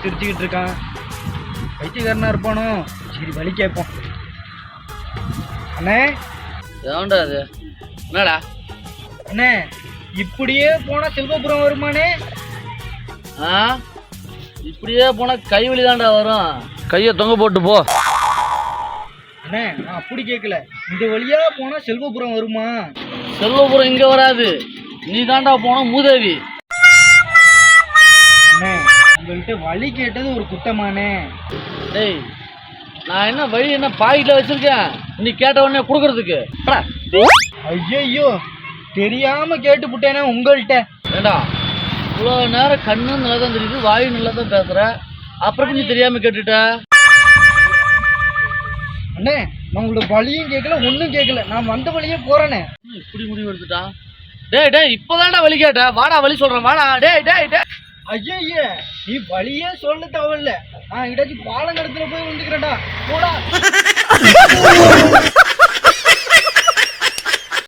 சிரிச்சுக்கிட்டு இருக்கான். பைத்தியக்காரனா இருப்பானோ? சரி வழி கேட்போம். அண்ணே ஏன்டா அது? என்னடா அண்ணே, இப்படியே போனா செல்வபுரம் வருமானே? இப்படியே போனா கை வலி தான்டா வரும். கையை தொங்க போட்டு போ. அண்ணே நான் அப்படி கேட்கல, இந்த வழியா போனா செல்வபுரம் வருமா? செல்வபுரம் இங்க வராது, நீ தாண்டா போன மூதேவி. அண்ணே உங்கள்கிட்ட வழி கேட்டது ஒரு குத்தமானே? டேய், நான் என்ன வழி என்ன பாக்கெட்ல வச்சிருக்கேன் நீ கேட்ட உடனே கொடுக்கறதுக்கு? ஐயோ தெரியாம கேட்டு புட்டேனே உங்கள்கிட்ட. ஏண்டா இவ்வளோ நேரம் கண்ணு நல்லா தான் தெரியுது, வாயு நல்லா தான் பேசுற, அப்புறம் நீ தெரியாம கேட்டுட்ட? அண்ணே நான் உங்களோட வழியும் கேட்கல ஒன்றும் கேட்கல, நான் வந்த வழியே போறேனே. இப்படி முடிவு எடுத்துட்டான். டேய் டேய் இப்போதான்டா வழி கேட்ட, வாடா வழி சொல்றேன் வாடா. டேய் டேய் டேய் ஐயே நீ வழியே சொல்ல தேவையில்ல, நான் இடாச்சும் பாலங்கடத்துல போய் வந்துக்கிறேன்டா போடா.